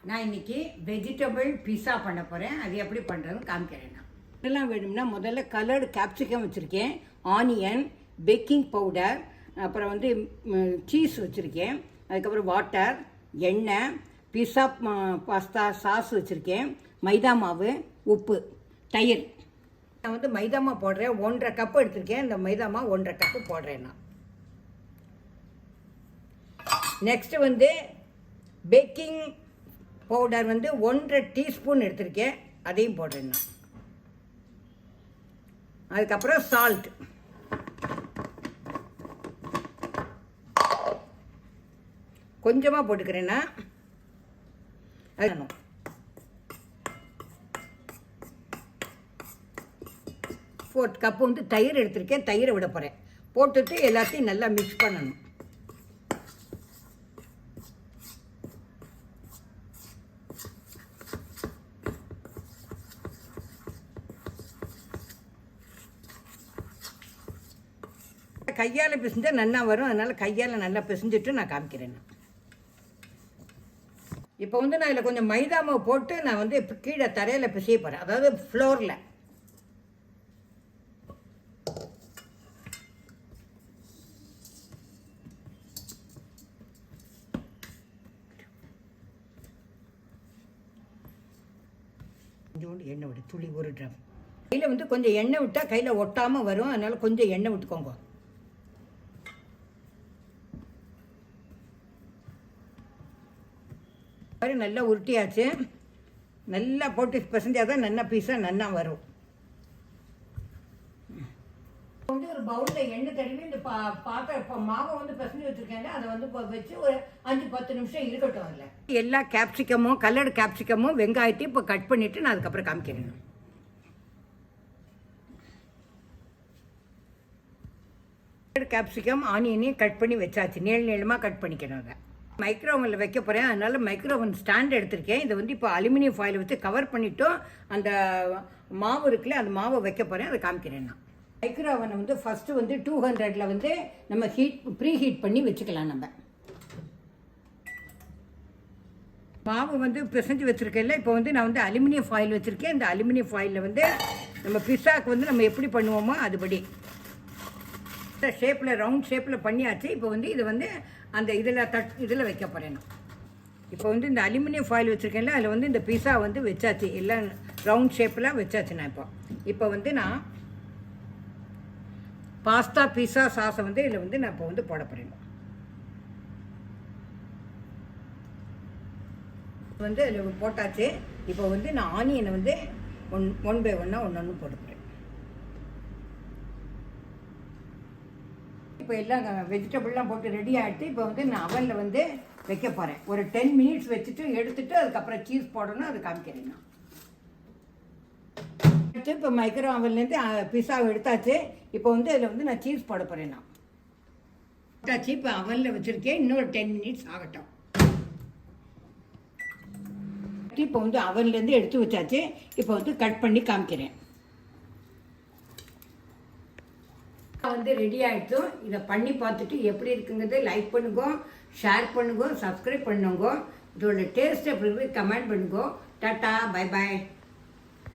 நான் இன்றைக்கி வெஜிடபிள் பீஸா பண்ண போகிறேன். அது எப்படி பண்ணுறதுன்னு காமிக்கிறேன். நான் இதெல்லாம் வேணும்னா முதல்ல கலர்டு கேப்சிகம் வச்சுருக்கேன், ஆனியன், பேக்கிங் பவுடர், அப்புறம் வந்து சீஸ் வச்சுருக்கேன், அதுக்கப்புறம் வாட்டர், எண்ணெய், பீஸா பாஸ்தா சாஸ் வச்சுருக்கேன், மைதா மாவு, உப்பு, தயிர். நான் வந்து மைதா மாவு போடுறேன், 1.5 கப்பு எடுத்திருக்கேன். இந்த மைதா மாவு 1.5 கப்பு போடுறேன் நான். நெக்ஸ்ட்டு வந்து பேக்கிங் பவுடர் வந்து 1.5 டீஸ்பூன் எடுத்திருக்கேன், அதையும் போடுறேன் நான். அதுக்கப்புறம் சால்ட், கொஞ்சமாக போட்டுக்கிறேன்னா. அது 4 கப்பு வந்து தயிர் எடுத்திருக்கேன், தயிரை விட போகிறேன். போட்டுட்டு எல்லாத்தையும் நல்லா மிக்ஸ் பண்ணணும். கையால் பிசைஞ்சால் நல்லா வரும், அதனால் கையால் நல்லா பிசைஞ்சிட்டு நான் காமிக்கிறேன். இப்போ வந்து நான் இதில் கொஞ்சம் மைதா மாவு போட்டு நான் வந்து இப்போ கீழே தரையில் பிசைய போகிறேன், அதாவது ஃப்ளோரில். கொஞ்சோண்டு எண்ணெய் விடு, துளி 1 ட்ராப். கையில் வந்து கொஞ்சம் எண்ணெய் விட்டால் கையில் ஒட்டாமல் வரும், அதனால் கொஞ்சம் எண்ணெய் விட்டுக்கோங்க. மாதிரி நல்லா உருட்டியாச்சு. நல்லா போட்டு பிசைஞ்சால் தான் நல்லா பீஸாக நல்லா வரும். வந்து ஒரு பவுலில் எண்ணெய் தடவி இந்த இப்போ மாவை வந்து பிசைஞ்சு வச்சுருக்கேங்க, அதை வந்து வச்சு ஒரு 5-10 நிமிஷம் இருக்கட்டும். அதில் எல்லா கேப்சிகமும், கலர்டு கேப்சிகமும், வெங்காயத்தையும் இப்போ கட் பண்ணிவிட்டு நான் அதுக்கப்புறம் காமிக்கிறேன். கேப்சிகம், ஆனியனையும் கட் பண்ணி வச்சாச்சு, நீளமாக கட் பண்ணிக்கணும். அதை மைக்ரோவனில் வைக்க போகிறேன், அதனால் மைக்ரோவன் ஸ்டாண்ட் எடுத்திருக்கேன். இதை வந்து இப்போ அலுமினியம் ஃபாயில் வச்சு கவர் பண்ணிவிட்டோம். அந்த மாவு இருக்குல்ல, அந்த மாவை வைக்க போகிறேன், அதை காமிக்கிறேன் நான். மைக்ரோவனை வந்து ஃபஸ்ட்டு வந்து 200 வந்து நம்ம ப்ரீ ஹீட் பண்ணி வச்சுக்கலாம். நம்ம மாவு வந்து பிசைஞ்சு வச்சுருக்கேன்ல, இப்போ வந்து நான் வந்து அலுமினியம் ஃபாயில் வச்சுருக்கேன். இந்த அலுமினியம் ஃபாயிலில் வந்து நம்ம பிஸாவுக்கு வந்து நம்ம எப்படி பண்ணுவோமோ அதுபடி ஷேப்பில், ரவுண்ட் ஷேப்பில் பண்ணியாச்சு. இப்போ வந்து இது வந்து அந்த இதில் வைக்க போகிறேன் நான். இப்போ வந்து இந்த அலுமினியம் ஃபாயில் வச்சுருக்கேன்ல, அதில் வந்து இந்த பீஸா வந்து வச்சாச்சு, எல்லாம் ரவுண்ட் ஷேப்பில் வச்சாச்சு. நான் இப்போ வந்து நான் பாஸ்தா பீஸா சாஸை வந்து இதில் வந்து நான் இப்போ வந்து போட போகிறேன். வந்து அதில் போட்டாச்சு. இப்போ வந்து நான் ஆனியனை வந்து ஒன் பை ஒன்னாக ஒன்று போட போகிறேன். இப்போ எல்லாம் வெஜிடபிள்லாம் போட்டு ரெடி ஆகிடுச்சு. இப்போ வந்து நான் அவனில் வந்து வைக்க போகிறேன். ஒரு 10 மினிட்ஸ் வச்சுட்டு எடுத்துகிட்டு அதுக்கப்புறம் சீஸ் போடணும், அது காமிக்கிறேன் நான். இப்போ மைக்ரோ அவன்லேருந்து பிஸாவை எடுத்தாச்சு. இப்போ வந்து அதில் வந்து நான் சீஸ் போட போகிறேன். நான் எடுத்தாச்சு, இப்போ அவனில் வச்சுருக்கேன். இன்னொரு 10 மினிட்ஸ் ஆகட்டும். இப்போ வந்து அவன்லேருந்து எடுத்து வச்சாச்சு. இப்போ வந்து கட் பண்ணி காமிக்கிறேன். வந்து ரெடி ஆகிடுச்சு. இதை பண்ணி பார்த்துட்டு எப்படி இருக்குங்கிறது லைக் பண்ணுங்க, ஷேர் பண்ணுங்க, சப்ஸ்கிரைப் பண்ணுங்க. இதோட டேஸ்ட் எப்படி இருக்கு கமெண்ட் பண்ணுங்க. Tata, bye bye.